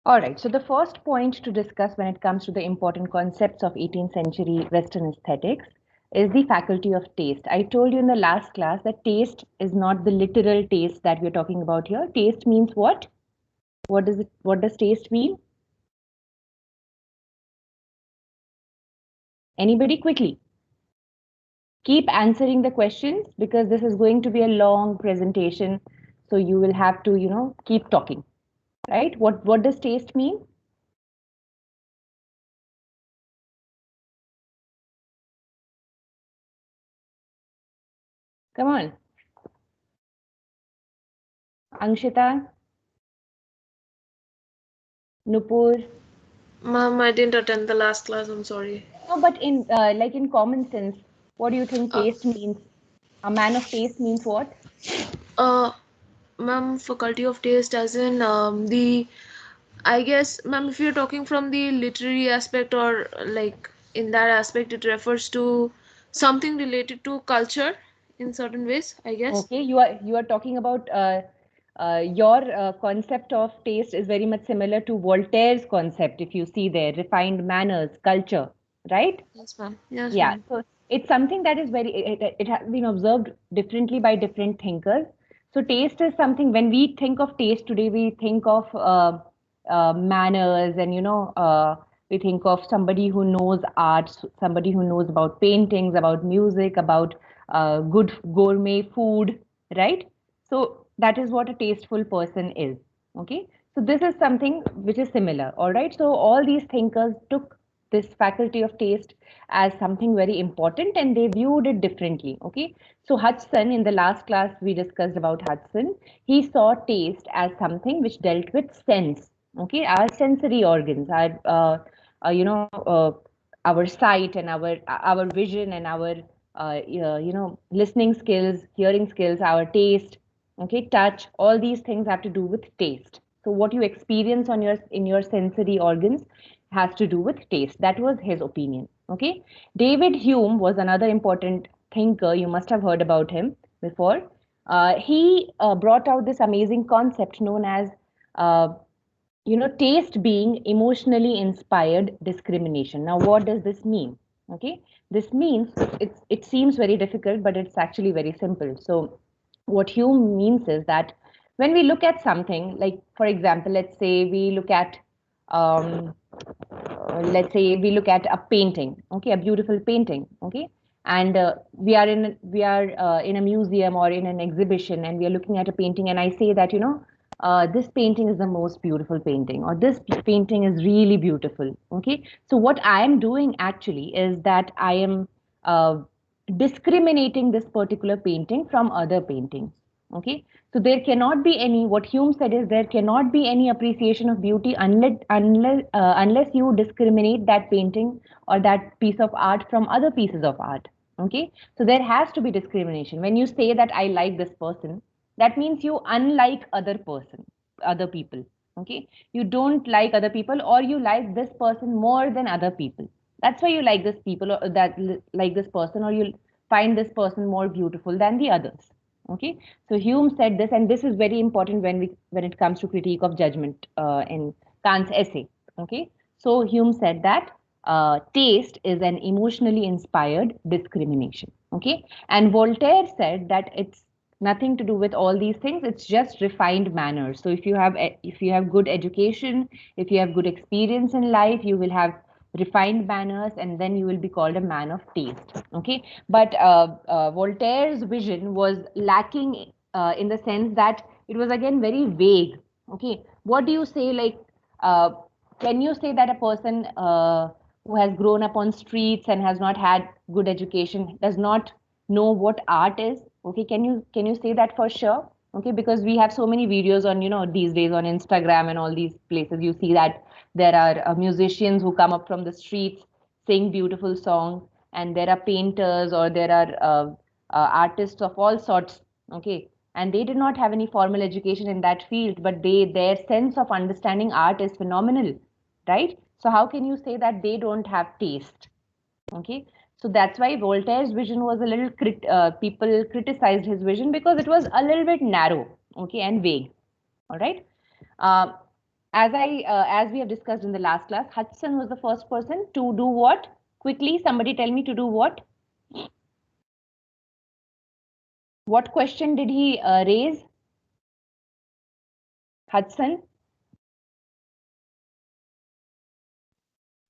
All right, so the first point to discuss when it comes to the important concepts of 18th century Western aesthetics is the faculty of taste. I told you in the last class that taste is not the literal taste that we're talking about here. Taste means what? What does taste mean? Anybody quickly? Keep answering the questions because this is going to be a long presentation. So you will have to, keep talking, right? What does taste mean? Come on. Angshita, Nupur. Ma'am, I didn't attend the last class. I'm sorry. No, but in like in common sense, what do you think Uh, taste means? A man of taste means what? uh, Ma'am, faculty of taste, as in I guess, ma'am, if you're talking from the literary aspect or like in that aspect, it refers to something related to culture in certain ways, I guess. Okay, you are talking about your concept of taste is very much similar to Voltaire's concept. If you see there, refined manners, culture, right? Yes, ma'am. Yes, Yeah, ma'am. so it's something that is it has been observed differently by different thinkers. So taste is something when we think of taste today, we think of manners and we think of somebody who knows art, somebody who knows about paintings, about music, about good gourmet food, right? So that is what a tasteful person is. Okay, so this is something which is similar. All right, so all these thinkers took this faculty of taste as something very important and they viewed it differently. Okay, so Hudson, in the last class we discussed about Hudson, he saw taste as something which dealt with sense. Okay, our sensory organs, uh, you know uh, our sight and our vision and our listening skills, hearing skills, our taste, okay, touch, all these things have to do with taste. So what you experience on your in your sensory organs has to do with taste. That was his opinion. Okay. David Hume was another important thinker. You must have heard about him before. He brought out this amazing concept known as, uh, taste being emotionally inspired discrimination. Now, what does this mean? Okay. This means it seems very difficult, but it's actually very simple. So, what Hume means is that when we look at something, like for example, um, let's say we look at a painting, okay, a beautiful painting, okay, and we are in a museum or in an exhibition, and we are looking at a painting, and I say that this painting is the most beautiful painting, or this painting is really beautiful. Okay, so what I am doing actually is that I am uh, discriminating this particular painting from other paintings. Okay, so there cannot be any, what Hume said is there cannot be any appreciation of beauty unless you discriminate that painting or that piece of art from other pieces of art. Okay, so there has to be discrimination. When you say that I like this person, that means you unlike other people. Okay, you don't like other people, or you like this person more than other people. That's why you like this people, or like this person, or you find this person more beautiful than the others. Okay, so Hume said this, and this is very important when it comes to critique of judgment in Kant's essay. Okay, so Hume said that taste is an emotionally inspired discrimination. Okay, and Voltaire said that it's nothing to do with all these things. It's just refined manners. So if you have good education, if you have good experience in life, you will have refined manners, and then you will be called a man of taste. Okay, but Voltaire's vision was lacking in the sense that it was again very vague. Okay, what do you say, like, uh, can you say that a person who has grown up on streets and has not had good education does not know what art is? Okay, can you say that for sure? Okay, because we have so many videos on, these days on Instagram and all these places, you see that there are musicians who come up from the streets, sing beautiful songs, and there are painters, or there are artists of all sorts. Okay, and they did not have any formal education in that field, but their sense of understanding art is phenomenal, right? So how can you say that they don't have taste? Okay, so that's why Voltaire's vision was a little people criticized his vision because it was a little bit narrow, okay, and vague. All right. uh, as we have discussed in the last class, Hudson was the first person to do what? Quickly, somebody tell me to do what? What question did he raise? Hudson?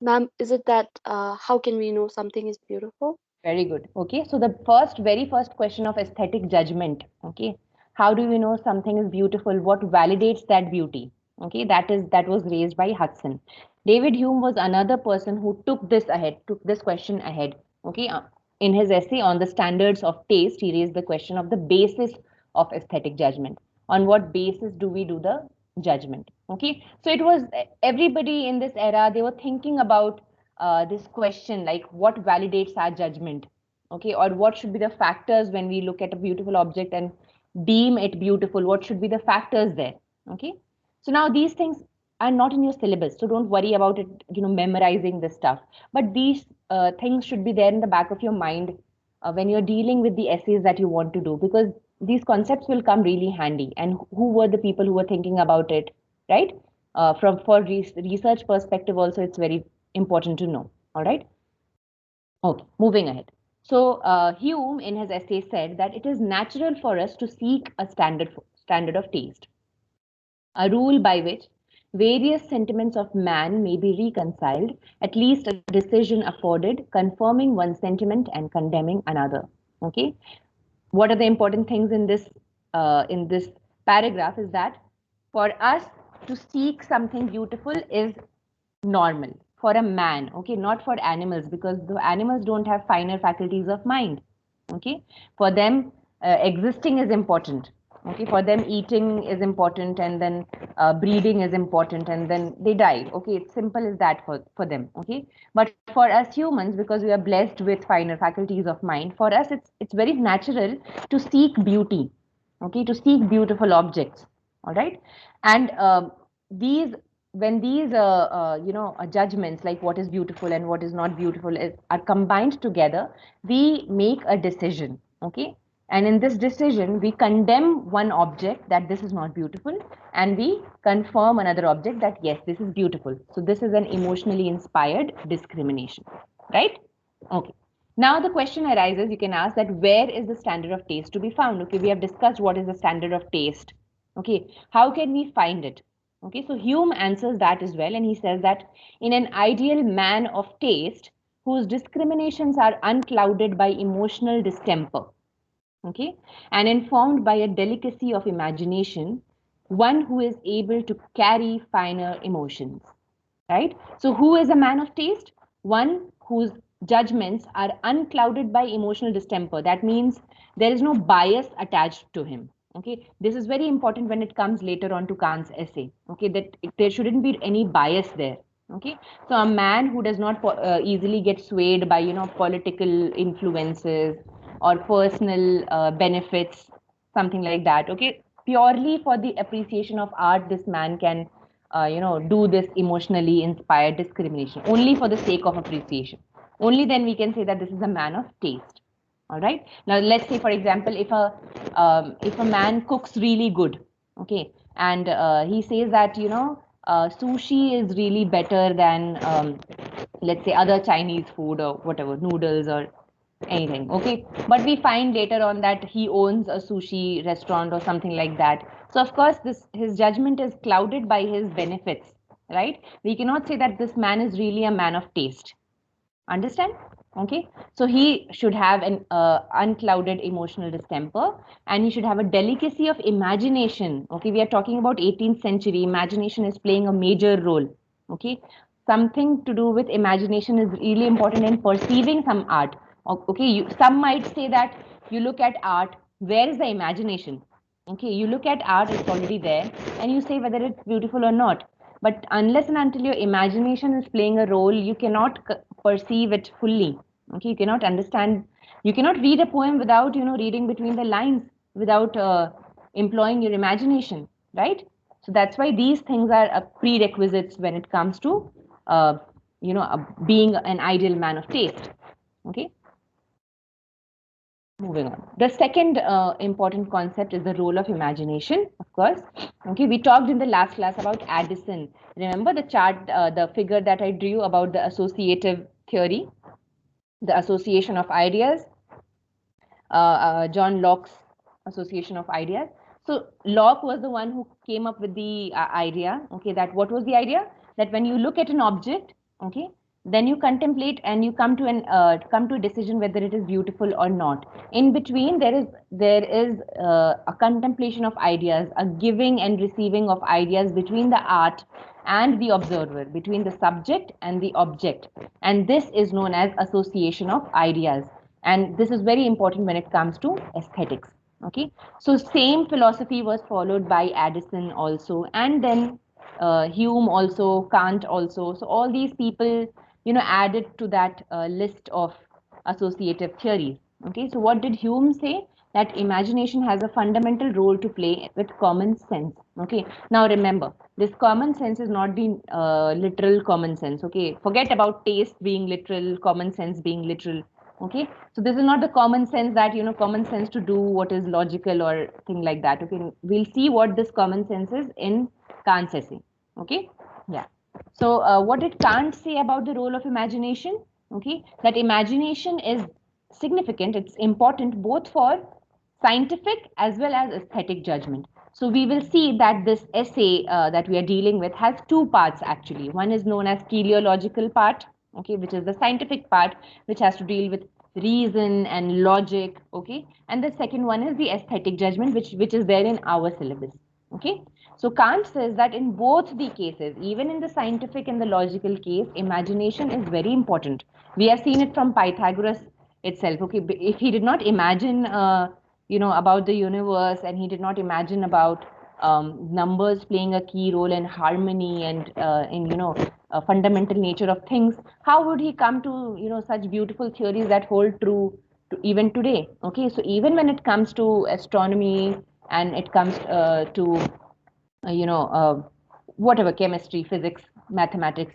Ma'am, is it that how can we know something is beautiful? Very good. Okay, so the very first question of aesthetic judgment. Okay, how do we know something is beautiful? What validates that beauty? Okay, that was raised by Hudson. David Hume was another person who took this question ahead. Okay, in his essay on the standards of taste, he raised the question of the basis of aesthetic judgment. On what basis do we do the judgment? Okay, so it was everybody in this era, they were thinking about this question, like what validates our judgment, okay, or what should be the factors when we look at a beautiful object and deem it beautiful, what should be the factors there. Okay, so now these things are not in your syllabus, so don't worry about it, memorizing this stuff, but these things should be there in the back of your mind when you're dealing with the essays that you want to do, because these concepts will come really handy. And who were the people who were thinking about it, right? From for research perspective also, it's very important to know. All right. Okay, moving ahead. So Hume in his essay said that it is natural for us to seek a standard of taste, a rule by which various sentiments of man may be reconciled, at least a decision afforded, confirming one sentiment and condemning another. Okay, what are the important things in this paragraph is that for us to seek something beautiful is normal for a man, okay, not for animals, because the animals don't have finer faculties of mind. Okay, for them existing is important. Okay, for them eating is important, and then breeding is important, and then they die. Okay, it's simple as that for them. Okay, but for us humans, because we are blessed with finer faculties of mind, for us it's very natural to seek beauty. Okay, to seek beautiful objects. All right, and these when these judgments, like what is beautiful and what is not beautiful, are combined together, we make a decision. Okay, and in this decision we condemn one object that this is not beautiful, and we confirm another object that yes, this is beautiful. So this is an emotionally inspired discrimination, right? Okay, now the question arises, you can ask that where is the standard of taste to be found? Okay, we have discussed what is the standard of taste. Okay, how can we find it? Okay, so Hume answers that as well, and he says that in an ideal man of taste whose discriminations are unclouded by emotional distemper, okay, and informed by a delicacy of imagination, one who is able to carry finer emotions, right? So, who is a man of taste? One whose judgments are unclouded by emotional distemper. That means there is no bias attached to him. Okay, this is very important when it comes later on to Kant's essay. Okay, that there shouldn't be any bias there. Okay, so a man who does not easily get swayed by political influences or personal benefits, something like that. Okay, purely for the appreciation of art, this man can do this emotionally inspired discrimination only for the sake of appreciation. Only then we can say that this is a man of taste. All right. Now let's say, for example, if a man cooks really good, okay, and he says that sushi is really better than let's say other Chinese food or whatever, noodles or anything. Okay, but we find later on that he owns a sushi restaurant or something like that. So of course this his judgment is clouded by his benefits, right? We cannot say that this man is really a man of taste. Understand? Okay, so he should have an unclouded emotional distemper, and he should have a delicacy of imagination. Okay, we are talking about 18th century. Imagination is playing a major role. Okay, something to do with imagination is really important in perceiving some art. Okay, some might say that you look at art, where is the imagination? Okay, you look at art, it's already there, and you say whether it's beautiful or not. But unless and until your imagination is playing a role, you cannot perceive it fully. Okay, you cannot understand. You cannot read a poem without reading between the lines, without employing your imagination, right? So that's why these things are prerequisites when it comes to being an ideal man of taste. Okay. Moving on. The second important concept is the role of imagination, of course. Okay, we talked in the last class about Addison. Remember the chart, the figure that I drew about the associative theory, the association of ideas, John Locke's association of ideas. So Locke was the one who came up with the idea, okay, that what was the idea? That when you look at an object, okay, then you contemplate and you come to a decision whether it is beautiful or not. In between, there is a contemplation of ideas, a giving and receiving of ideas between the art and the observer, between the subject and the object, and this is known as association of ideas. And this is very important when it comes to aesthetics. Okay, so same philosophy was followed by Addison also, and then Hume also, Kant also. So all these people, added to that list of associative theories. Okay, so what did Hume say? That imagination has a fundamental role to play with common sense. Okay, now remember, this common sense is not the literal common sense. Okay, forget about taste being literal, common sense being literal. Okay, so this is not the common sense that, common sense to do what is logical or thing like that. Okay, we'll see what this common sense is in Kant's essay. Okay, yeah. So what did Kant say about the role of imagination? Okay, that imagination is significant, it's important both for scientific as well as aesthetic judgment. So we will see that this essay that we are dealing with has two parts actually. One is known as teleological part, okay, which is the scientific part, which has to deal with reason and logic, okay, and the second one is the aesthetic judgment, which is there in our syllabus, okay. So Kant says that in both the cases, even in the scientific and the logical case, imagination is very important. We have seen it from Pythagoras itself. Okay, if he did not imagine, about the universe, and he did not imagine about numbers playing a key role in harmony and in fundamental nature of things, how would he come to such beautiful theories that hold true to even today? Okay, so even when it comes to astronomy and it comes to whatever, chemistry, physics, mathematics,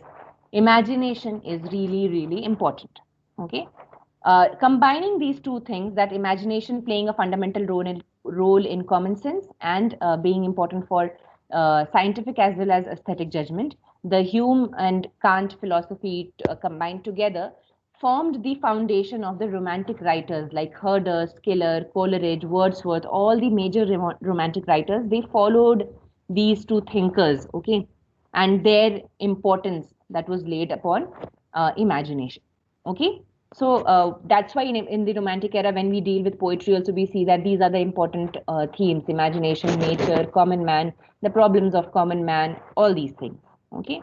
imagination is really, really important. Okay. Combining these two things, that imagination playing a fundamental role in common sense and being important for scientific as well as aesthetic judgment, the Hume and Kant philosophy combined together formed the foundation of the romantic writers like Herder, Schiller, Coleridge, Wordsworth. All the major romantic writers, they followed these two thinkers, okay, and their importance that was laid upon imagination, okay. So that's why in the romantic era, when we deal with poetry also, we see that these are the important themes: imagination, nature, common man, the problems of common man, all these things, okay.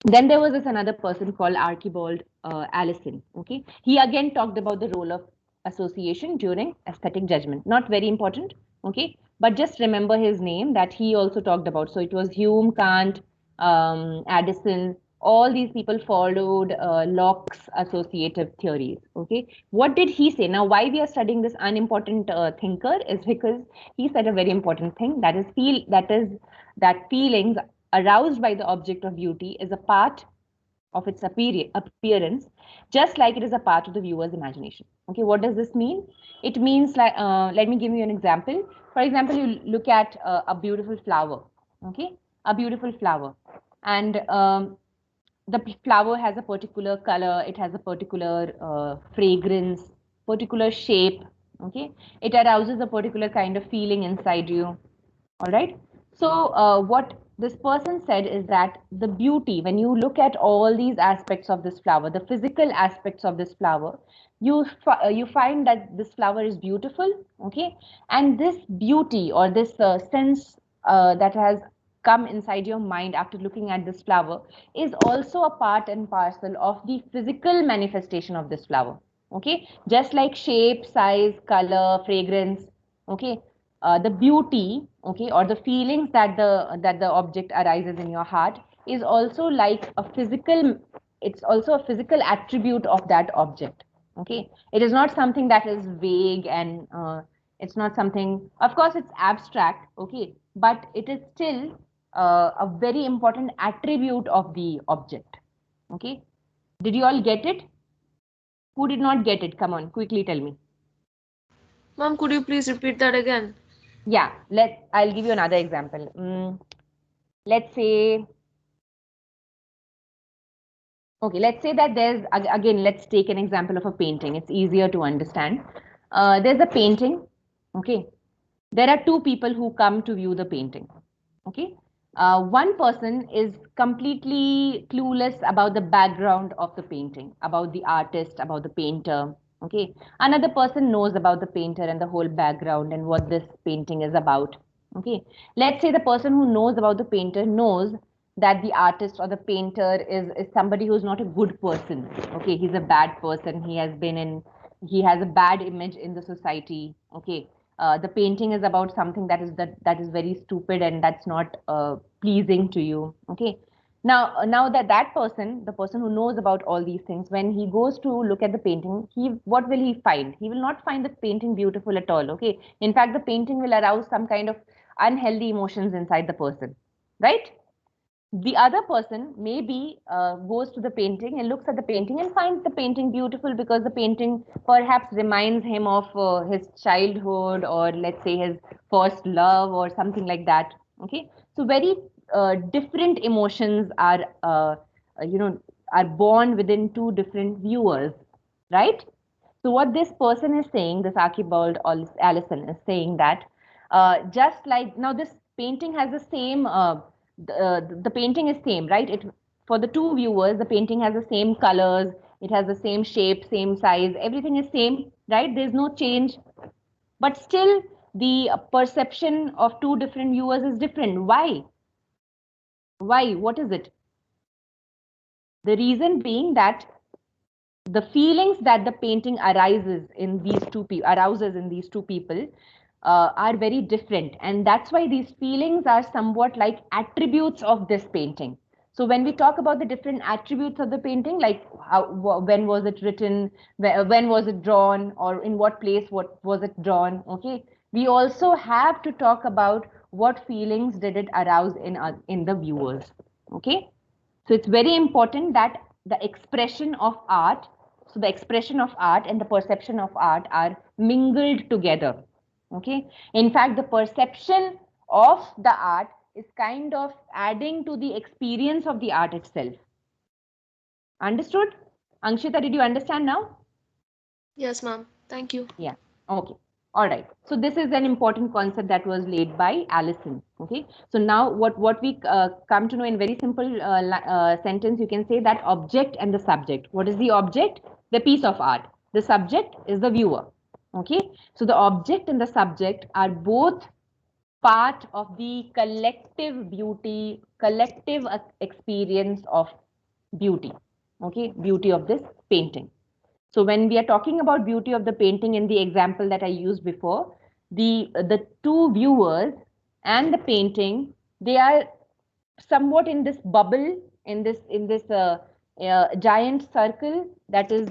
Then there was this another person called Archibald Allison. Okay, he again talked about the role of association during aesthetic judgment. Not very important. Okay, but just remember his name that he also talked about. So it was Hume, Kant, Addison. All these people followed Locke's associative theories. Okay, what did he say? Now, why we are studying this unimportant thinker is because he said a very important thing. That feelings aroused by the object of beauty is a part of its appearance, just like it is a part of the viewer's imagination. Okay, what does this mean? It means like, let me give you an example. For example, you look at a beautiful flower, okay, a beautiful flower, and the flower has a particular color, it has a particular fragrance, particular shape, okay, it arouses a particular kind of feeling inside you. All right. So what this person said is that the beauty, when you look at all these aspects of this flower, the physical aspects of this flower, you find that this flower is beautiful, okay, and this beauty or this sense that has come inside your mind after looking at this flower is also a part and parcel of the physical manifestation of this flower, okay, just like shape, size, color, fragrance, okay, the beauty, okay, or the feelings that the object arises in your heart is also like a physical, it's also a physical attribute of that object, okay. It is not something that is vague, and it's not something, of course it's abstract, okay, but it is still a very important attribute of the object, okay. Did you all get it? Who did not get it? Come on, quickly tell me. Ma'am, could you please repeat that again? Yeah, I'll give you another example. Let's say, okay, let's say that again, let's take an example of a painting. It's easier to understand. There's a painting, okay. There are two people who come to view the painting, okay. One person is completely clueless about the background of the painting, about the artist, about the painter, okay. Another person knows about the painter and the whole background and what this painting is about, okay. Let's say the person who knows about the painter knows that the artist or the painter is somebody who's not a good person, okay. He's a bad person. He has a bad image in the society, okay. The painting is about something that is very stupid and that's not pleasing to you, okay. Now that person, the person who knows about all these things, when he goes to look at the painting, what will he find? He will not find the painting beautiful at all, okay. In fact, the painting will arouse some kind of unhealthy emotions inside the person, right? The other person maybe goes to the painting and looks at the painting and finds the painting beautiful because the painting perhaps reminds him of his childhood, or let's say his first love or something like that, okay. So very different emotions you know are born within two different viewers, right? So what this person is saying, this Archibald Allison is saying that just like now this painting has the same the painting is same, right? It for the two viewers, the painting has the same colors, it has the same shape, same size, everything is same, right? There's no change, but still the perception of two different viewers is different. Why? Why? What is it? The reason being that the feelings that the painting arouses in these two people are very different, and that's why these feelings are somewhat like attributes of this painting. So when we talk about the different attributes of the painting, like when was it written, when was it drawn, or in what place what was it drawn, okay, we also have to talk about what feelings did it arouse in the viewers, okay. So it's very important that the expression of art, so the expression of art and the perception of art are mingled together. Okay. In fact, the perception of the art is kind of adding to the experience of the art itself. Understood? Ankshita, did you understand now? Yes, ma'am. Thank you. Yeah. Okay. All right. So this is an important concept that was laid by Allison. Okay. So now what we come to know in very simple sentence, you can say that object and the subject. What is the object? The piece of art. The subject is the viewer. Okay. So the object and the subject are both part of the collective beauty, collective experience of beauty. Okay. Beauty of this painting. So when we are talking about beauty of the painting in the example that I used before, the two viewers and the painting, they are somewhat in this bubble, in this giant circle that is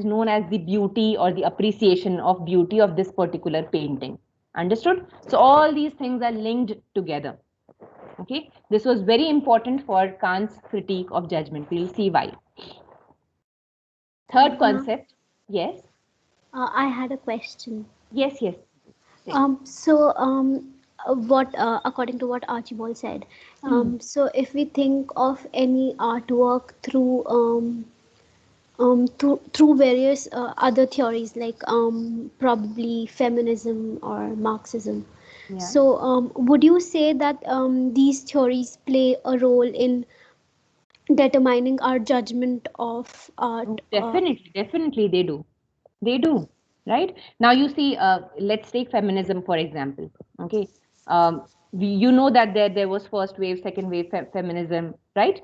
known as the beauty or the appreciation of beauty of this particular painting. Understood? So all these things are linked together. Okay, this was very important for Kant's critique of judgment. We'll see why. Third concept, yes, I had a question. yes. Say. What according to what Archibald said, Hmm. so if we think of any artwork through various other theories like probably feminism or Marxism, Yeah. so would you say that these theories play a role in determining our judgment of art? Definitely they do. They do. Right? Now you see, let's take feminism for example. Okay. You know that there was first wave, second wave feminism, right?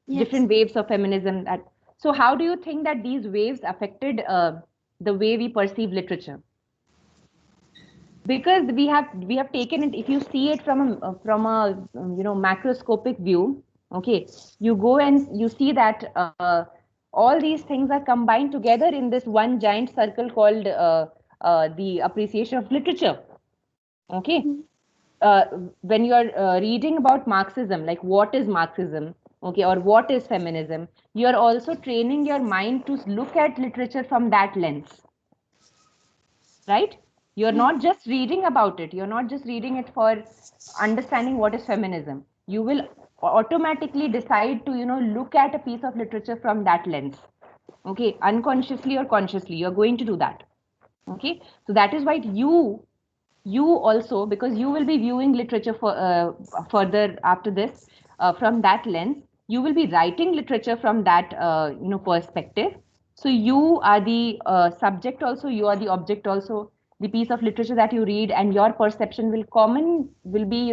Yes. Different waves of feminism. So how do you think that these waves affected the way we perceive literature? Because we have taken it, if you see it from a macroscopic view, okay, you go and you see that all these things are combined together in this one giant circle called the appreciation of literature, okay. Mm. uh, when you are reading about Marxism, like what is Marxism, okay, or what is feminism, you are also training your mind to look at literature from that lens. right? You're not just reading about it. You're not just reading it for understanding what is feminism. You will automatically decide to, look at a piece of literature from that lens. Okay, unconsciously or consciously, you're going to do that. Okay, so that is why you also, because you will be viewing literature for further after this from that lens, you will be writing literature from that perspective. So you are the subject also, you are the object also. The piece of literature that you read and your perception will be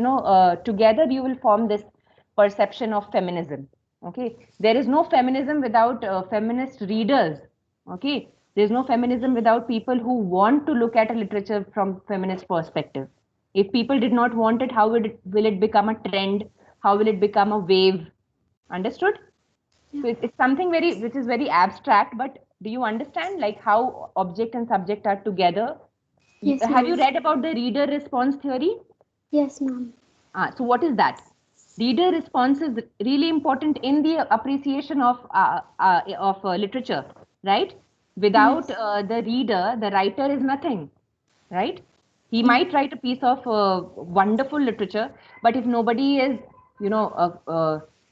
together you will form this perception of feminism. Okay, there is no feminism without feminist readers. Okay, there's no feminism without people who want to look at a literature from feminist perspective. If people did not want it, how will it become a trend? How will it become a wave? Understood? So it's something which is very abstract, but do you understand like how object and subject are together? Yes, Have you ma'am. read about the reader response theory? Yes, ma'am. So what is that? Reader response is really important in the appreciation of literature, right? Without Yes. the reader, the writer is nothing, right? He Yeah. might write a piece of wonderful literature, but if nobody is,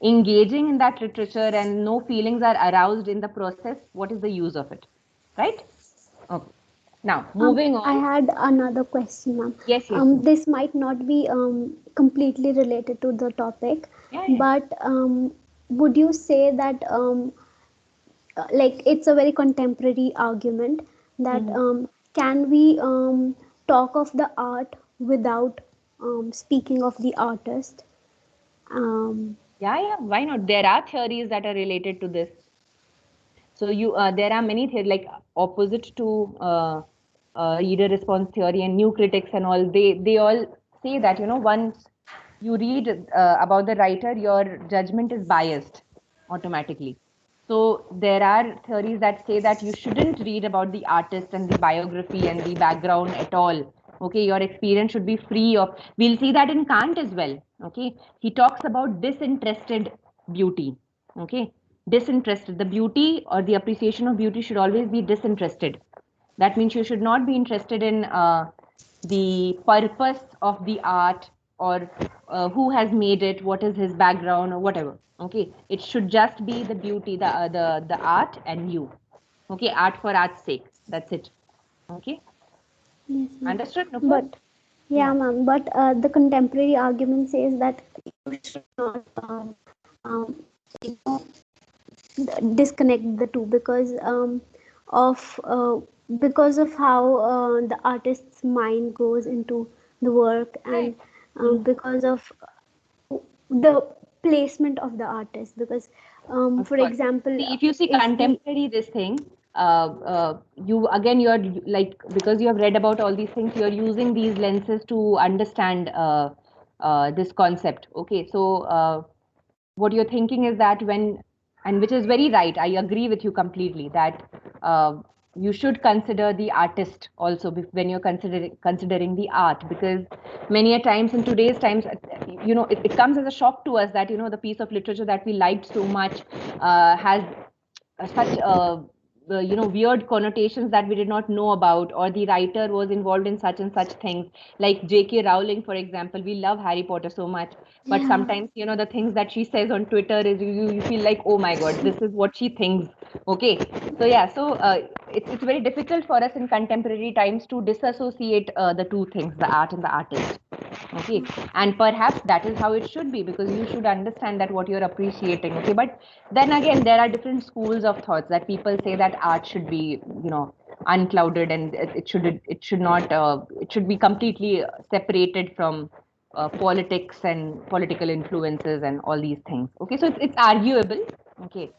engaging in that literature and no feelings are aroused in the process, what is the use of it, right? Okay. Now, moving I on. had another question, ma'am. Yes, yes. This might not be completely related to the topic, Yeah, yeah. but would you say that like it's a very contemporary argument that Mhm. can we talk of the art without speaking of the artist? Um, Yeah, yeah. Why not? There are theories that are related to this. So there are many theories like opposite to reader response theory and new critics and all. They all say that once you read about the writer, your judgment is biased automatically. So there are theories that say that you shouldn't read about the artist and the biography and the background at all. Okay, your experience should be free of. We'll see that in Kant as well. Okay, he talks about disinterested beauty. Okay, disinterested. The beauty or the appreciation of beauty should always be disinterested. That means you should not be interested in the purpose of the art or who has made it, what is his background or whatever. Okay, it should just be the beauty, the art and you. Okay, art for art's sake. That's it. Okay, yes, ma'am. understood, Nupur? But yeah, Yeah. ma'am. But the contemporary argument says that you should not you know, disconnect the two of because of how the artist's mind goes into the work, and Right. Mhm. because of the placement of the artist, because Of for course. example, See, if you see if we contemporary this thing, you again you're like because you have read about all these things, you're using these lenses to understand this concept. Okay, so what you're thinking is that and which is very right. I agree with you completely that you should consider the artist also when you're considering the art, because many a times in today's times it comes as a shock to us that the piece of literature that we liked so much has such weird connotations that we did not know about, or the writer was involved in such and such things, like J.K. Rowling, for example. We love Harry Potter so much, but yeah, sometimes the things that she says on Twitter is you feel like, oh my god, this is what she thinks. Okay, so yeah, so it's very difficult for us in contemporary times to disassociate the two things, the art and the artist. Okay, and perhaps that is how it should be, because you should understand that what you're appreciating. Okay, but then again there are different schools of thoughts that people say that art should be unclouded, and it should not it should be completely separated from politics and political influences and all these things. Okay, so it's arguable. Okay,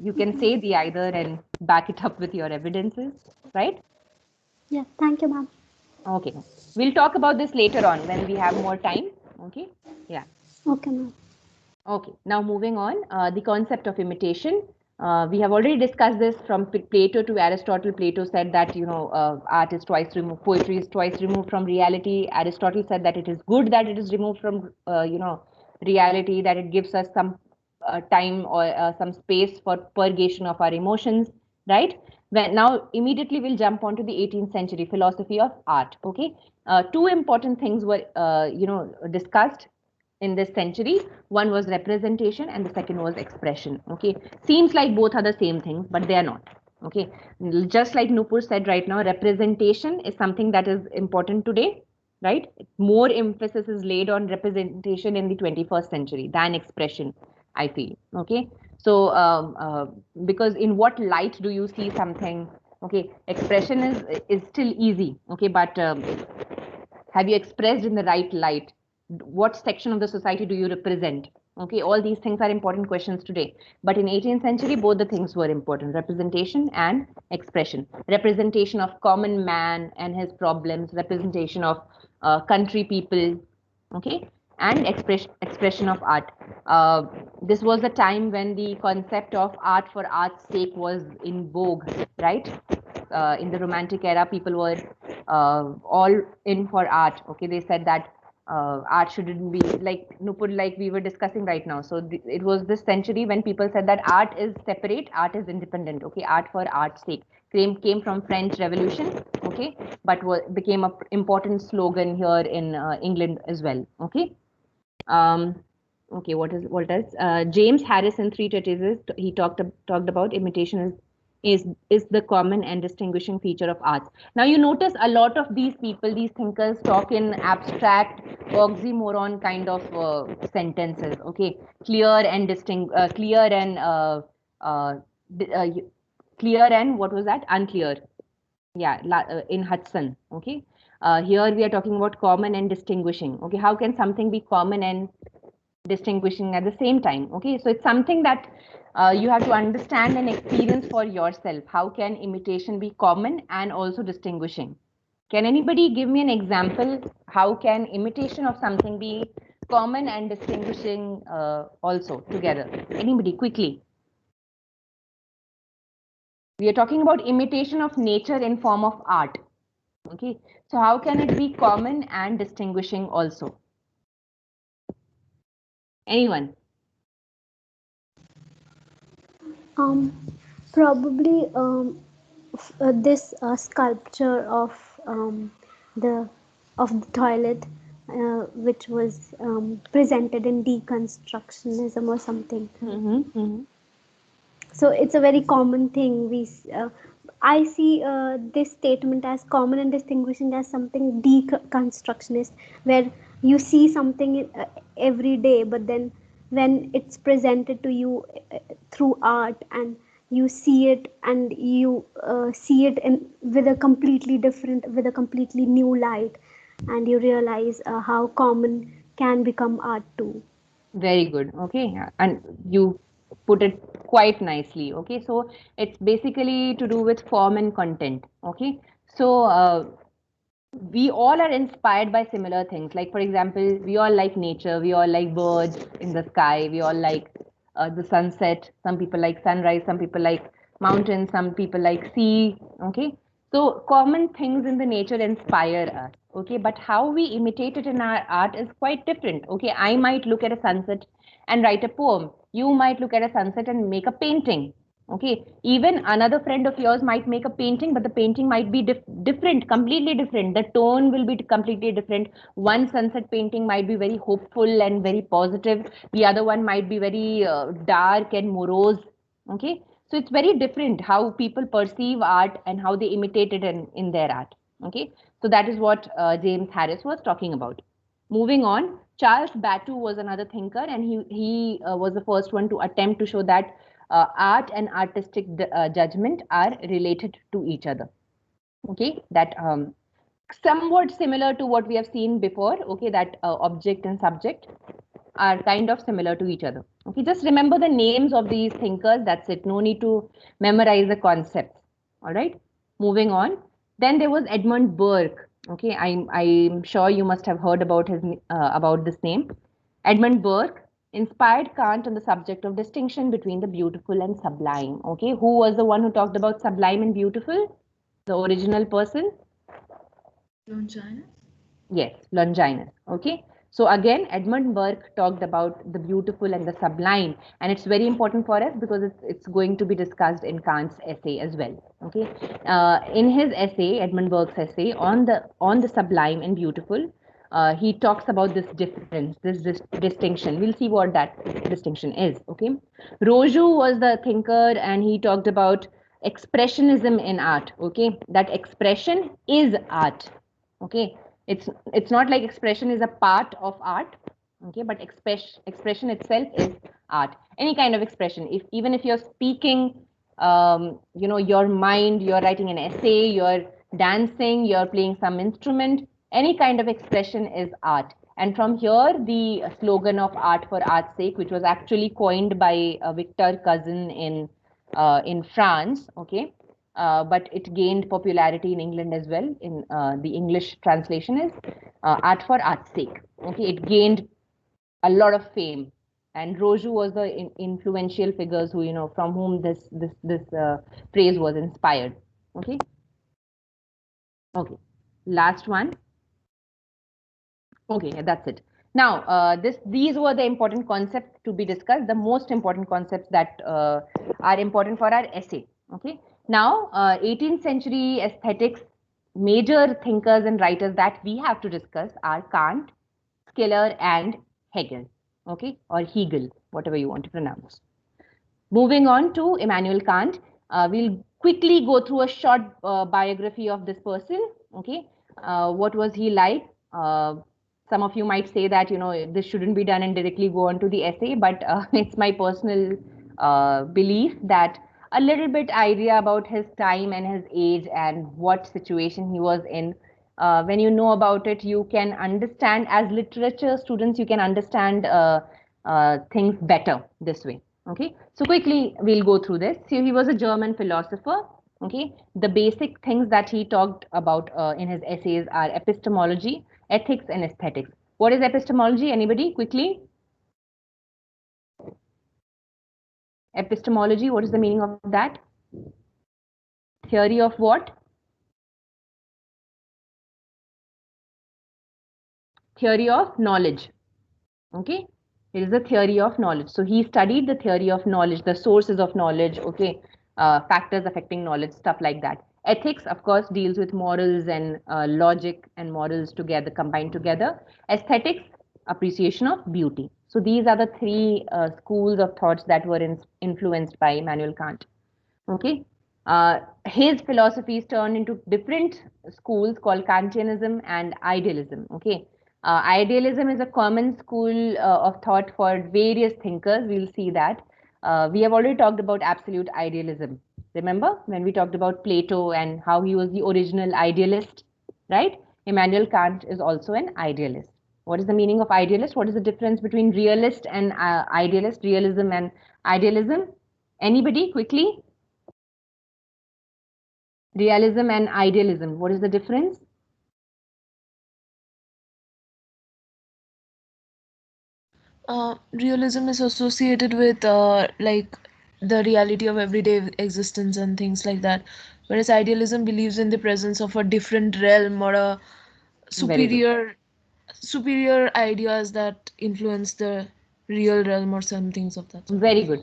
you can say the either and back it up with your evidences, right? yeah. Thank you, ma'am. Okay, we'll talk about this later on when we have more time. Okay, yeah. Okay, ma'am. Okay, now moving on, the concept of imitation. We have already discussed this from Plato to Aristotle. Plato said that art is twice removed, poetry is twice removed from reality. Aristotle said that it is good that it is removed from reality, that it gives us some time or some space for purgation of our emotions, right? Now immediately we'll jump onto the 18th century philosophy of art. Okay, two important things were discussed in this century. One was representation and the second was expression. Okay, seems like both are the same thing, but they are not. Okay, just like Nupur said right now, representation is something that is important today, right? More emphasis is laid on representation in the 21st century than expression, I feel. Okay, so because in what light do you see something? Okay, expression is still easy. Okay, but have you expressed in the right light? What section of the society do you represent? Okay, all these things are important questions today. But in 18th century, both the things were important: representation and expression. Representation of common man and his problems, representation of country people, okay, and expression of art. This was the time when the concept of art for art's sake was in vogue, right? In the romantic era, people were all in for art. Okay, they said that art shouldn't be like Nupur, like we were discussing right now. So it was this century when people said that art is separate, art is independent. Okay, art for art's sake came from French Revolution. Okay, but became a important slogan here in England as well. Okay. Okay, what else? James Harris in three treatises he talked about imitation is the common and distinguishing feature of arts. Now you notice a lot of these people, these thinkers, talk in abstract, oxymoron kind of sentences. Okay, clear and clear and what was that? Unclear. Yeah, in Hudson. Okay, here we are talking about common and distinguishing. Okay, how can something be common and distinguishing at the same time? Okay, so it's something that you have to understand and experience for yourself. How can imitation be common and also distinguishing? Can anybody give me an example? How can imitation of something be common and distinguishing also together? Anybody, quickly? We are talking about imitation of nature in form of art. Okay, so how can it be common and distinguishing also? Anyone? Probably this sculpture the of the toilet, which was presented in deconstructionism or something. So it's a very common thing. I see this statement as common and distinguishing as something deconstructionist, where you see something every day, but then when it's presented to you through art, and you see it, and you see it with a completely new light, and you realize how common can become art too. Very good. Okay. And you put it quite nicely. Okay. So it's basically to do with form and content. Okay. So we all are inspired by similar things. Like, for example, we all like nature. We all like birds in the sky. We all like the sunset. Some people like sunrise. Some people like mountains. Some people like sea. Okay. So common things in the nature inspire us. Okay, but how we imitate it in our art is quite different. Okay, I might look at a sunset and write a poem. You might look at a sunset and make a painting. Okay, even another friend of yours might make a painting, but the painting might be different, completely different. The tone will be completely different. One sunset painting might be very hopeful and very positive. The other one might be very dark and morose. Okay, so it's very different how people perceive art and how they imitate it in their art. Okay, so that is what James Harris was talking about. Moving on, Charles Batu was another thinker, and he was the first one to attempt to show that art and artistic judgment are related to each other. Okay, that somewhat similar to what we have seen before. Okay, that object and subject are kind of similar to each other. Okay, just remember the names of these thinkers. That's it. No need to memorize the concepts. All right. Moving on. Then there was Edmund Burke. Okay, I'm sure you must have heard about this name. Edmund Burke inspired Kant on the subject of distinction between the beautiful and sublime. Okay, who was the one who talked about sublime and beautiful? The original person? Longinus? Yes, Longinus. Okay. So again, Edmund Burke talked about the beautiful and the sublime, and it's very important for us because it's going to be discussed in Kant's essay as well. Okay, in his essay, Edmund Burke's essay on the sublime and beautiful, he talks about this difference, this distinction. We'll see what that distinction is. Okay, Roju was the thinker, and he talked about expressionism in art. Okay, that expression is art. Okay, it's not like expression is a part of art. Okay, but expression itself is art. Any kind of expression, if even if you're speaking, your mind, you're writing an essay, you're dancing, you're playing some instrument, any kind of expression is art. And from here, the slogan of art for art's sake, which was actually coined by Victor Cousin in France. Okay, but it gained popularity in England as well. In the English translation is art for art's sake. Okay, it gained a lot of fame, and Roju was the influential figures who from whom this phrase was inspired. Okay, last one. Okay, that's it. Now, these were the important concepts to be discussed, the most important concepts that are important for our essay. Okay. Now, 18th century aesthetics, major thinkers and writers that we have to discuss are Kant, Schiller, and Hegel. Okay, or Hegel, whatever you want to pronounce. Moving on to Immanuel Kant, we'll quickly go through a short biography of this person. Okay, what was he like? Some of you might say that this shouldn't be done and directly go on to the essay, but it's my personal belief that a little bit idea about his time and his age and what situation he was in. When you know about it, you can understand, as literature students, you can understand things better this way. Okay, so quickly we'll go through this. So he was a German philosopher. Okay, the basic things that he talked about in his essays are epistemology, ethics, and aesthetics. What is epistemology? Anybody? Quickly. Epistemology, what is the meaning of that? Theory of what? Theory of knowledge. Okay, it is a theory of knowledge. So he studied the theory of knowledge, the sources of knowledge, okay, factors affecting knowledge, stuff like that. Ethics, of course, deals with morals and logic and morals together, combined together. Aesthetics, appreciation of beauty. So these are the three schools of thoughts that were influenced by Immanuel Kant. Okay, his philosophies turned into different schools called Kantianism and idealism. Okay, idealism is a common school of thought for various thinkers. We'll see that. We have already talked about absolute idealism. Remember when we talked about Plato and how he was the original idealist, right? Immanuel Kant is also an idealist. What is the meaning of idealist? What is the difference between realist and idealist, realism and idealism? Anybody, quickly? Realism and idealism, what is the difference? Realism is associated with like the reality of everyday existence and things like that, whereas idealism believes in the presence of a different realm or a superior ideas that influence the real realm or some things of that sort. Very good.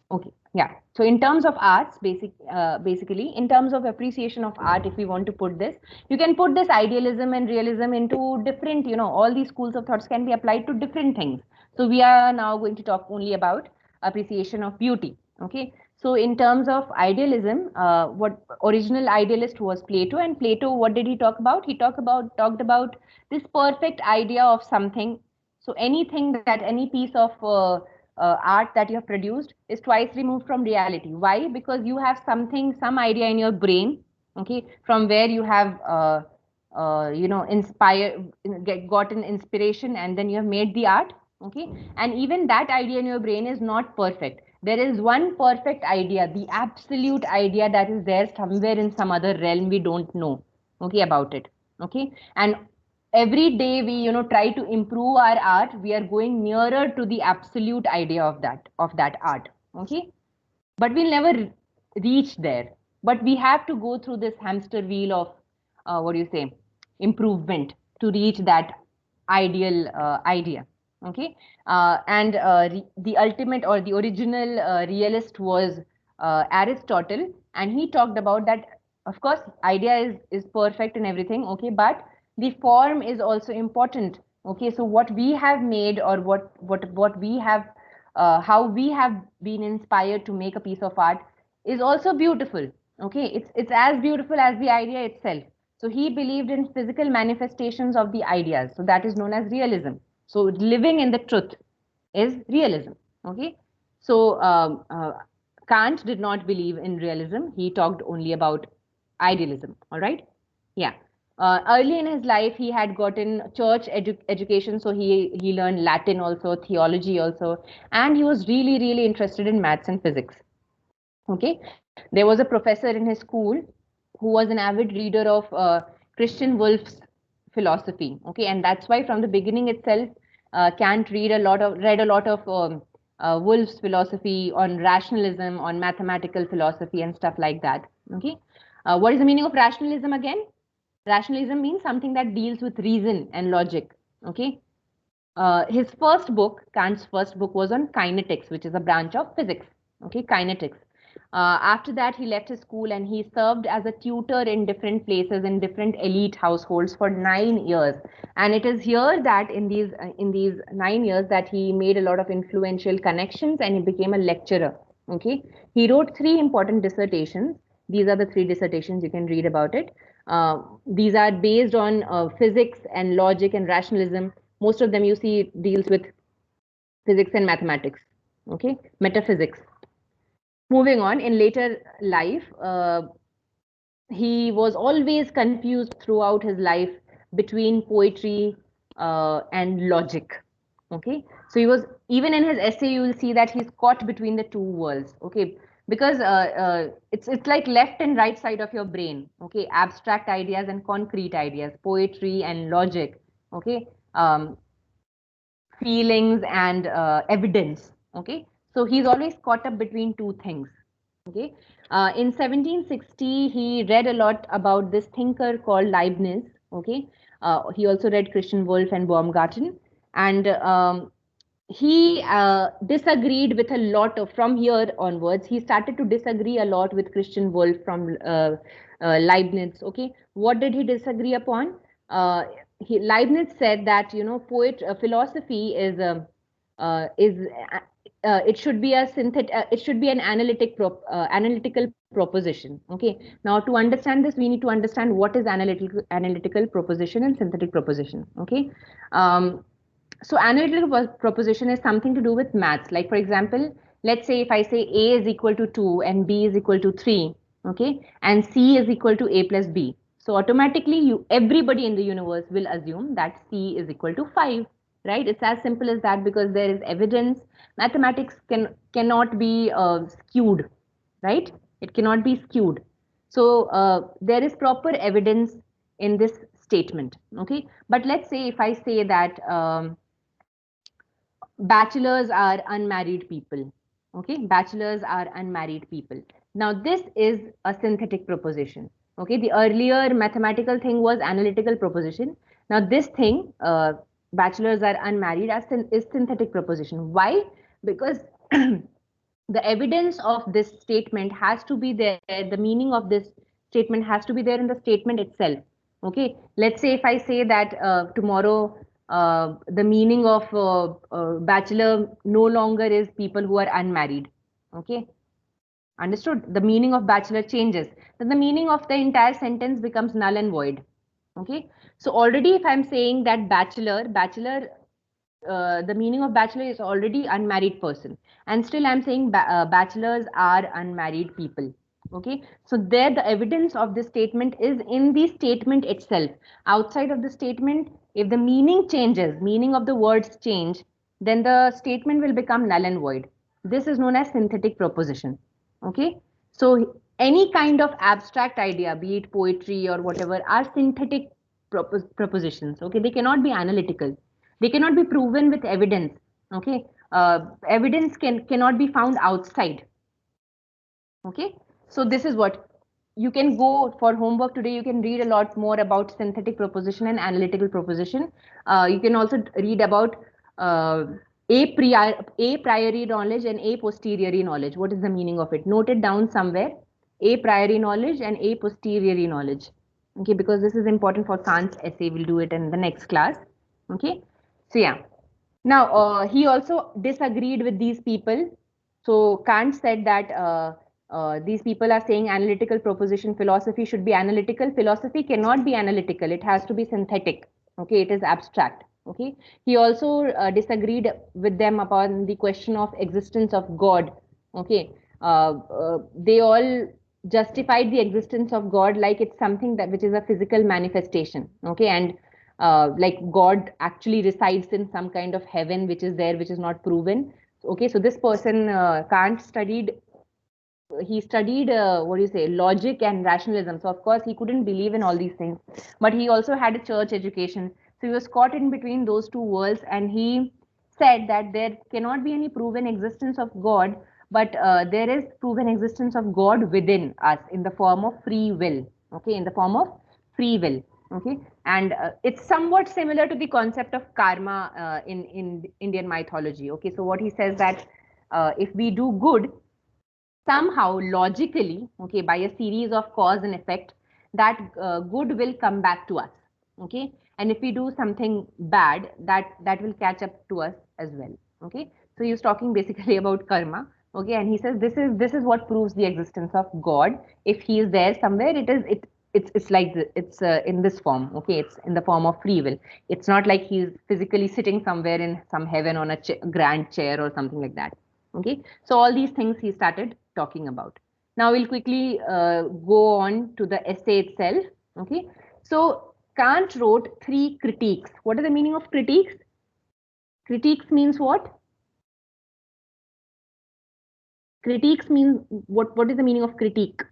Okay, yeah. So in terms of arts, basically, in terms of appreciation of art, if we want to put this, you can put this idealism and realism into different, all these schools of thoughts can be applied to different things. So we are now going to talk only about appreciation of beauty. Okay. So in terms of idealism, what original idealist was Plato, and Plato, what did he talk about? He talked about this perfect idea of something. So anything that any piece of art that you have produced is twice removed from reality. Why? Because you have some idea in your brain, okay, from where you have gotten inspiration, and then you have made the art. Okay, and even that idea in your brain is not perfect. There is one perfect idea, the absolute idea, that is there somewhere in some other realm we don't know, okay, about it. Okay, and every day we try to improve our art, we are going nearer to the absolute idea of that art. Okay, but we'll never reach there, but we have to go through this hamster wheel of what do you say, improvement, to reach that ideal idea. Okay, the ultimate or the original realist was Aristotle, and he talked about that. Of course, idea is perfect and everything. Okay, but the form is also important. Okay, so what we have made, or what we have, how we have been inspired to make a piece of art is also beautiful. Okay, it's as beautiful as the idea itself. So he believed in physical manifestations of the ideas. So that is known as realism. So living in the truth is realism. Okay. So Kant did not believe in realism. He talked only about idealism. All right. Yeah. Early in his life, he had gotten church education. So he learned Latin also, theology also, and he was really interested in maths and physics. Okay. There was a professor in his school who was an avid reader of Christian Wolff's philosophy. Okay, and that's why from the beginning itself, Kant read a lot of Wolff's philosophy on rationalism, on mathematical philosophy, and stuff like that. Okay, what is the meaning of rationalism again? Rationalism means something that deals with reason and logic. Okay, his first book, Kant's first book, was on kinetics, which is a branch of physics. Okay, kinetics. After that, he left his school and he served as a tutor in different places in different elite households for 9 years. And it is here that in these 9 years that he made a lot of influential connections and he became a lecturer. Okay, he wrote 3 important dissertations. These are the 3 dissertations, you can read about it. These are based on physics and logic and rationalism. Most of them you see deals with physics and mathematics. Okay, metaphysics. Moving on, in later life, he was always confused throughout his life between poetry and logic. Okay, so he was, even in his essay you will see that he's caught between the two worlds. Okay, because it's like left and right side of your brain. Okay, abstract ideas and concrete ideas, poetry and logic. Okay, feelings and evidence. Okay, so he's always caught up between two things. Okay, in 1760 he read a lot about this thinker called Leibniz. Okay, he also read Christian Wolff and Baumgarten, and he disagreed with a lot of, from here onwards he started to disagree a lot with Christian Wolff from Leibniz. Okay, what did he disagree upon? Leibniz said that, you know, philosophy is it should be a it should be an analytical proposition. Okay, now to understand this we need to understand what is analytical proposition and synthetic proposition. Okay, so analytical proposition is something to do with maths. Like for example, let's say if I say A is equal to 2 and B is equal to 3, okay, and C is equal to A plus B. So automatically everybody in the universe will assume that C is equal to 5, right? It's as simple as that, because there is evidence. Mathematics cannot be skewed, right? It cannot be skewed. So there is proper evidence in this statement. Okay, but let's say if I say that bachelors are unmarried people. Okay, bachelors are unmarried people. Now this is a synthetic proposition. Okay, the earlier mathematical thing was analytical proposition. Now this thing, bachelors are unmarried, is synthetic proposition. Why? Because the evidence of this statement has to be there. The meaning of this statement has to be there in the statement itself. Okay, let's say if I say that tomorrow the meaning of bachelor no longer is people who are unmarried. Okay, understood? The meaning of bachelor changes. Then the meaning of the entire sentence becomes null and void. Okay, so already if I'm saying that bachelor, the meaning of bachelor is already unmarried person, and still I'm saying bachelors are unmarried people. Okay, so there the evidence of this statement is in the statement itself. Outside of the statement, if the meaning changes, meaning of the words change, then the statement will become null and void. This is known as synthetic proposition. Okay, so any kind of abstract idea, be it poetry or whatever, are synthetic propositions. Okay, they cannot be analytical, they cannot be proven with evidence. Okay, evidence cannot be found outside. Okay, so this is what you can go for homework today, you can read a lot more about synthetic proposition and analytical proposition. You can also read about uh, a priori knowledge and a posteriori knowledge. What is the meaning of it? Note it down somewhere. A priori knowledge and a posteriori knowledge. Okay, because this is important for Kant's essay. We'll do it in the next class. Okay, so yeah. Now, he also disagreed with these people. So Kant said that these people are saying analytical proposition philosophy should be analytical. Philosophy cannot be analytical. It has to be synthetic. Okay, it is abstract. Okay. He also disagreed with them upon the question of existence of God. Okay. They all justified the existence of God like it's something that which is a physical manifestation. Okay, and like God actually resides in some kind of heaven which is there, which is not proven. Okay, so this person Kant studied, he studied what do you say, logic and rationalism. So of course he couldn't believe in all these things, but he also had a church education. So he was caught in between those two worlds, and he said that there cannot be any proven existence of God, but there is proven existence of God within us in the form of free will. Okay, in the form of free will. Okay, and it's somewhat similar to the concept of karma in Indian mythology. Okay, so what he says that if we do good, somehow logically, okay, by a series of cause and effect, that good will come back to us. Okay, and if we do something bad, that will catch up to us as well. Okay, so he's talking basically about karma. Okay, and he says this is what proves the existence of God. If he is there somewhere, it's like it's in this form. Okay, it's in the form of free will. It's not like he's physically sitting somewhere in some heaven on a grand chair or something like that. Okay, so all these things he started talking about. Now we'll quickly go on to the essay itself. Okay, so Kant wrote 3 critiques. What is the meaning of critiques? Critiques means what? Critiques means what is the meaning of critique?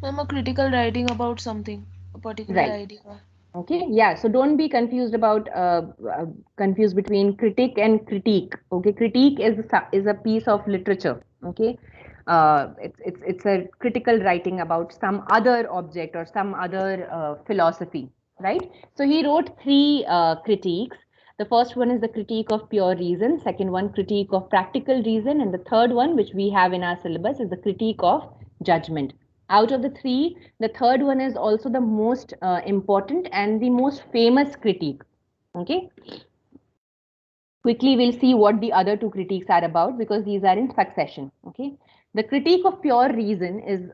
A critical writing about something, a particular Right. idea. Okay, yeah, so don't be confused about confused between critic and critique. Okay, critique is a piece of literature. Okay, it's a critical writing about some other object or some other philosophy, right? So he wrote 3 critiques. The first one is the critique of pure reason, second one critique of practical reason, and the third one, which we have in our syllabus, is the critique of judgment. Out of the 3, the third one is also the most important and the most famous critique. Okay, quickly we'll see what the other 2 critiques are about, because these are in succession. Okay, the critique of pure reason is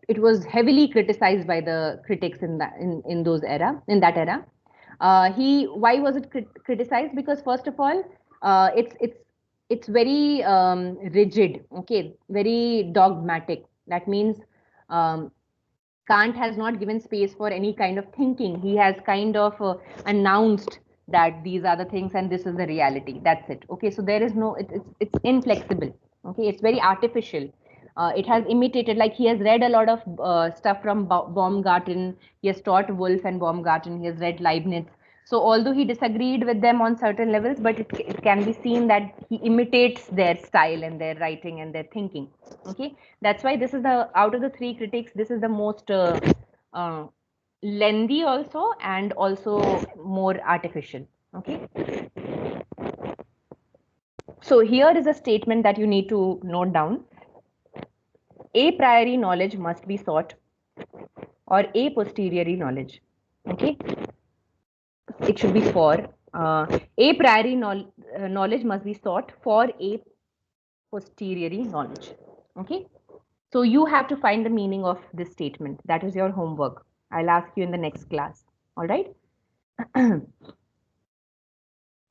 it was heavily criticized by the critics in that era. Why was it criticized? Because first of all, it's very rigid. Okay, very dogmatic. That means um, Kant has not given space for any kind of thinking. He has kind of announced that these are the things and this is the reality. That's it. Okay, so there is no, it's inflexible. Okay, it's very artificial. It has imitated, like he has read a lot of stuff from Baumgarten. He has taught Wolff and Baumgarten. He has read Leibniz. So although he disagreed with them on certain levels, but it can be seen that he imitates their style and their writing and their thinking. Okay, that's why this is the, out of the 3 critics, this is the most uh, lengthy also, and also more artificial. Okay, so here is a statement that you need to note down. A priori knowledge must be sought, or a posteriori knowledge. Okay, it should be for a priori knowledge must be sought for a posteriori knowledge. Okay, so you have to find the meaning of this statement. That is your homework. I'll ask you in the next class. All right.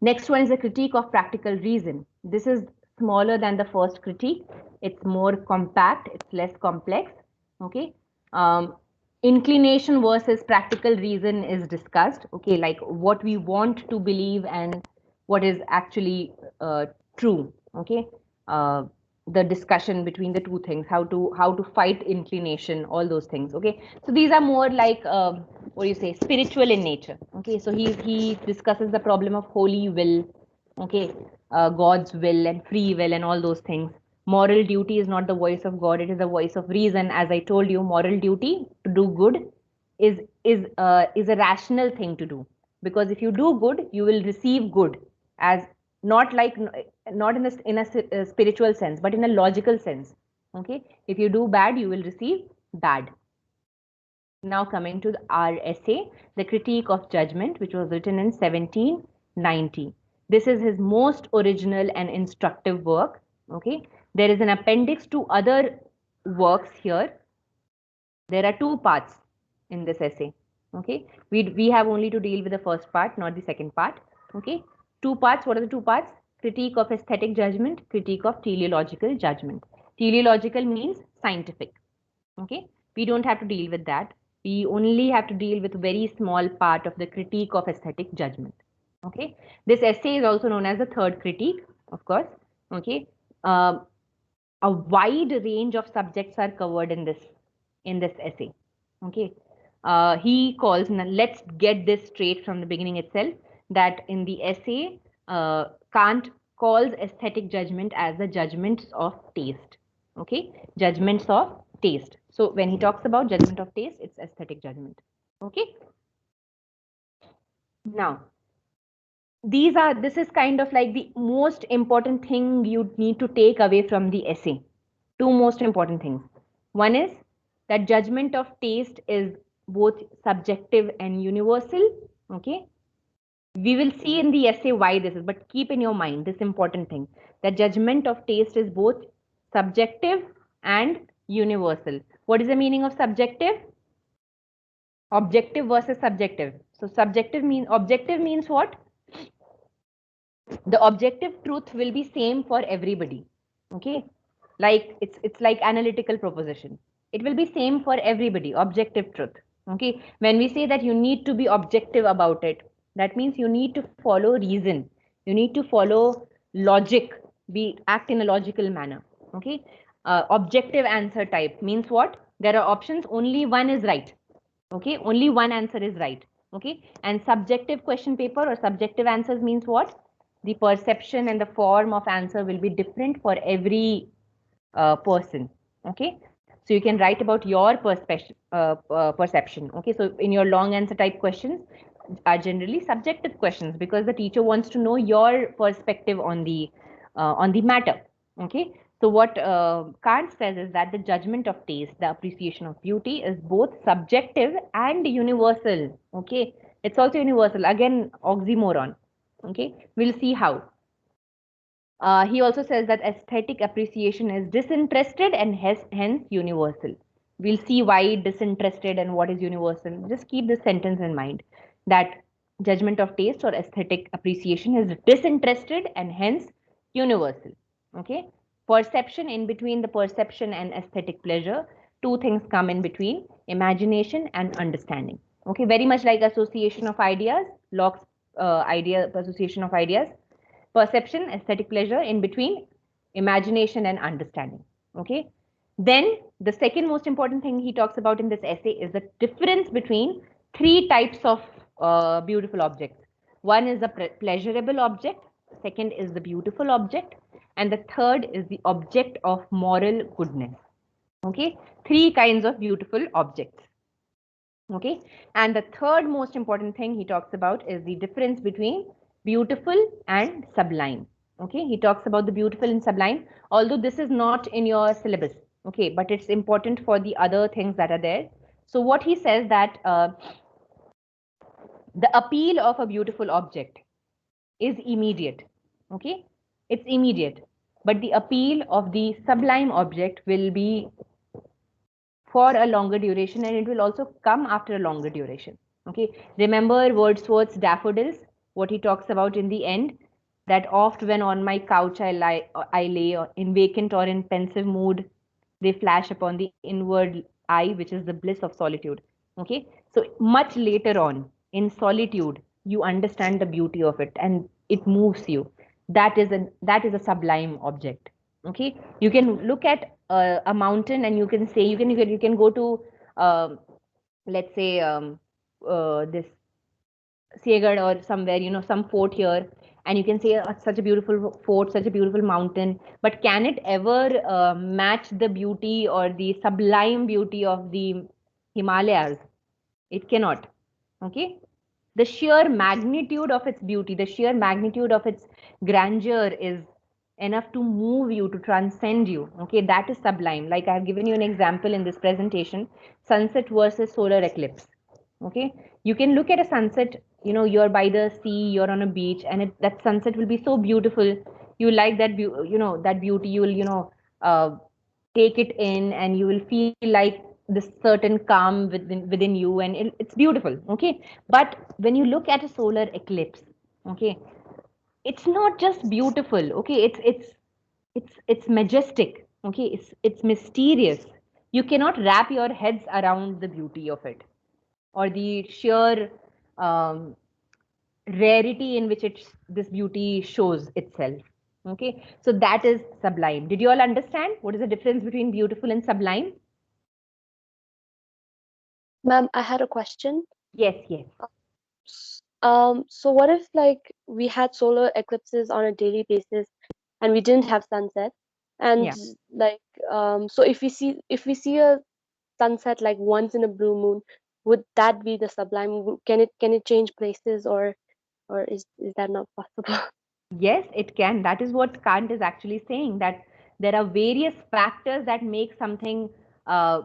Next one is a critique of practical reason. This is smaller than the first critique. It's more compact. It's less complex. Okay. Inclination versus practical reason is discussed. Okay, like what we want to believe and what is actually true. Okay. The discussion between the two things, how to fight inclination, all those things. Okay, so these are more like what do you say, spiritual in nature. Okay, so he discusses the problem of holy will. Okay, God's will and free will and all those things. Moral duty is not the voice of God, it is the voice of reason. As I told you, moral duty to do good is a rational thing to do, because if you do good, you will receive good, as not like, not in a spiritual sense, but in a logical sense. Okay, if you do bad, you will receive bad. Now coming to our essay, The Critique of Judgment, which was written in 1790. This is his most original and instructive work. Okay, there is an appendix to other works here. There are two parts in this essay. Okay, we have only to deal with the first part, not the second part. Okay, two parts. What are the two parts? Critique of aesthetic judgment, critique of teleological judgment. Teleological means scientific. Okay, we don't have to deal with that. We only have to deal with a very small part of the critique of aesthetic judgment. Okay, this essay is also known as the third critique, of course. Okay, a wide range of subjects are covered in this essay. Okay, he calls, let's get this straight from the beginning itself, that in the essay, Kant calls aesthetic judgment as the judgments of taste. Okay, judgments of taste. So when he talks about judgment of taste, it's aesthetic judgment. Okay, now this is kind of like the most important thing you need to take away from the essay. Two most important things. One is that judgment of taste is both subjective and universal. Okay, we will see in the essay why this is, but keep in your mind this important thing, that judgment of taste is both subjective and universal. What is the meaning of subjective? Objective versus subjective. So objective means what? The objective truth will be same for everybody. Okay, like it's like analytical proposition. It will be same for everybody, objective truth. Okay, when we say that you need to be objective about it, that means you need to follow reason, you need to follow logic, be act in a logical manner. Okay, objective answer type means what? There are options, only one is right. Okay, only one answer is right. Okay, and subjective question paper or subjective answers means what? The perception and the form of answer will be different for every person. Okay, so you can write about your perception. Okay, so in your long answer type questions are generally subjective questions, because the teacher wants to know your perspective on the matter. Okay, so what Kant says is that the judgment of taste, the appreciation of beauty, is both subjective and universal. Okay, it's also universal. Again, oxymoron. Okay, we'll see how. He also says that aesthetic appreciation is disinterested and hence universal. We'll see why disinterested and what is universal. Just keep this sentence in mind, that judgment of taste or aesthetic appreciation is disinterested and hence universal. Okay, perception, in between the perception and aesthetic pleasure, two things come in between: imagination and understanding. Okay, very much like association of ideas, Locke's association of ideas. Perception, aesthetic pleasure, in between imagination and understanding. Okay, then the second most important thing he talks about in this essay is the difference between three types of beautiful objects. One is the pleasurable object, second is the beautiful object, and the third is the object of moral goodness. Okay, three kinds of beautiful objects. Okay, and the third most important thing he talks about is the difference between beautiful and sublime. Okay, he talks about the beautiful and sublime, although this is not in your syllabus. Okay, but it's important for the other things that are there. So what he says, that the appeal of a beautiful object is immediate. Okay, it's immediate, but the appeal of the sublime object will be for a longer duration, and it will also come after a longer duration. Okay, remember Wordsworth's daffodils, what he talks about in the end, that oft when on my couch I lay in vacant or in pensive mood, they flash upon the inward eye, which is the bliss of solitude. Okay, so much later on in solitude, you understand the beauty of it and it moves you. That is a sublime object. Okay, you can look at a mountain and you can say, you can go to let's say this Siegad or somewhere, some fort here, and you can say such a beautiful fort, such a beautiful mountain, but can it ever match the beauty or the sublime beauty of the Himalayas? It cannot. Okay. The sheer magnitude of its beauty, the sheer magnitude of its grandeur is enough to move you, to transcend you. Okay, that is sublime. Like I have given you an example in this presentation, sunset versus solar eclipse. Okay, you can look at a sunset, you're by the sea, you're on a beach, and that sunset will be so beautiful. You like that, that beauty. You will, take it in, and you will feel like this certain calm within you, and it's beautiful. Okay, but when you look at a solar eclipse, okay, it's not just beautiful. Okay, it's majestic. Okay, it's mysterious. You cannot wrap your heads around the beauty of it, or the sheer um, rarity in which this beauty shows itself. Okay, so that is sublime. Did you all understand what is the difference between beautiful and sublime? Ma'am, I had a question. Yes, yes. So what if like we had solar eclipses on a daily basis and we didn't have sunset? And Yeah. like so if we see a sunset like once in a blue moon, would that be the sublime? Can it change places, or is that not possible? Yes, it can. That is what Kant is actually saying, that there are various factors that make something uh,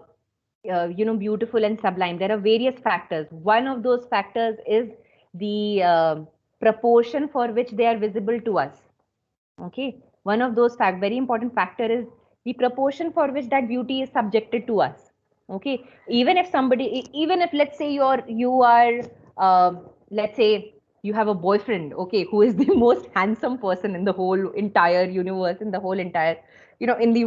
beautiful and sublime. There are various factors. One of those factors is the proportion for which they are visible to us. Okay, one of those very important factor is the proportion for which that beauty is subjected to us. Okay, even if even if, let's say, you are uh, let's say you have a boyfriend, okay, who is the most handsome person in the whole entire universe, in the whole entire, in the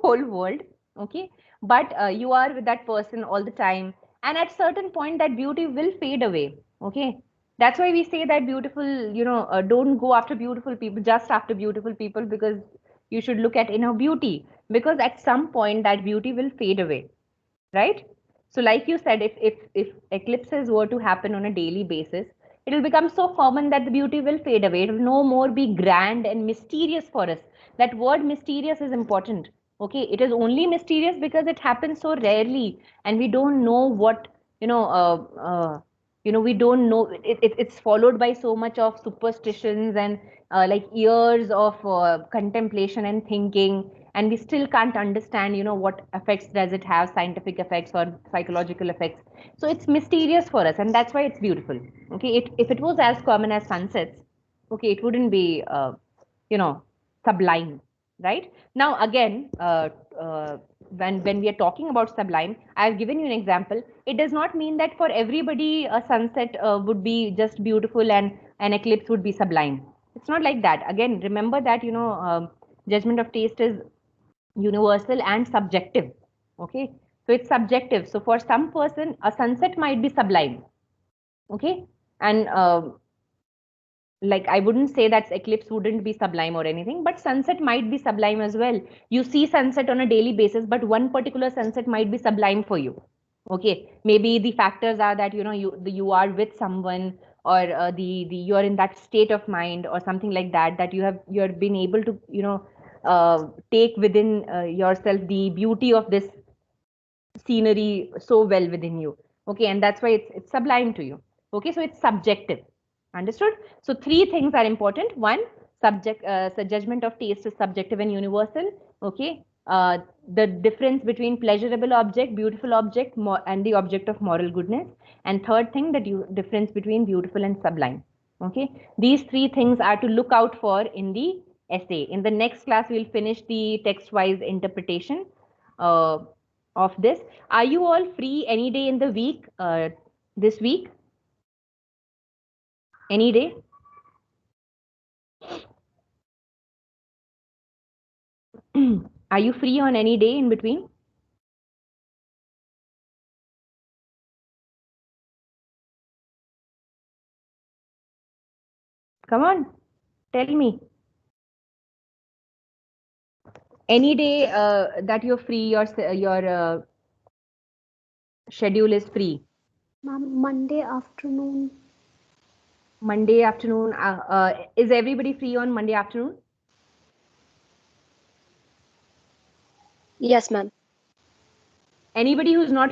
whole world. Okay, but you are with that person all the time, and at certain point that beauty will fade away. Okay, that's why we say that beautiful, don't go after beautiful people, just after beautiful people, because you should look at inner beauty, because at some point that beauty will fade away, right? So like you said, if eclipses were to happen on a daily basis, it will become so common that the beauty will fade away. It will no more be grand and mysterious for us. That word mysterious is important. Okay, it is only mysterious because it happens so rarely, and we don't know what, you know we don't know it's followed by so much of superstitions and like years of contemplation and thinking, and we still can't understand, what effects does it have, scientific effects or psychological effects. So it's mysterious for us, and that's why it's beautiful. Okay, if it was as common as sunsets, okay, it wouldn't be you know sublime, right? Now again, when we are talking about sublime, I've given you an example. It does not mean that for everybody a sunset would be just beautiful and an eclipse would be sublime. It's not like that. Again, remember that, judgment of taste is universal and subjective. Okay, so it's subjective. So for some person a sunset might be sublime. Okay, and like I wouldn't say that eclipse wouldn't be sublime or anything, but sunset might be sublime as well. You see sunset on a daily basis, but one particular sunset might be sublime for you. Okay, maybe the factors are that, you are with someone, or the you're in that state of mind or something like that, that you're been able to, take within yourself the beauty of this scenery so well within you. Okay, and that's why it's sublime to you. Okay, so it's subjective. Understood? So three things are important. One, so judgment of taste is subjective and universal. Okay, the difference between pleasurable object, beautiful object, and the object of moral goodness. And third thing, the difference between beautiful and sublime. Okay, these three things are to look out for in the essay. In the next class, we'll finish the text-wise interpretation uh, of this. Are you all free any day in the week, this week? Any day? Are you free on any day in between? Come on, tell me. Any day that you're free, your schedule is free. Ma'am, Monday afternoon. Monday afternoon. Is everybody free on Monday afternoon? Yes, ma'am. Anybody who's not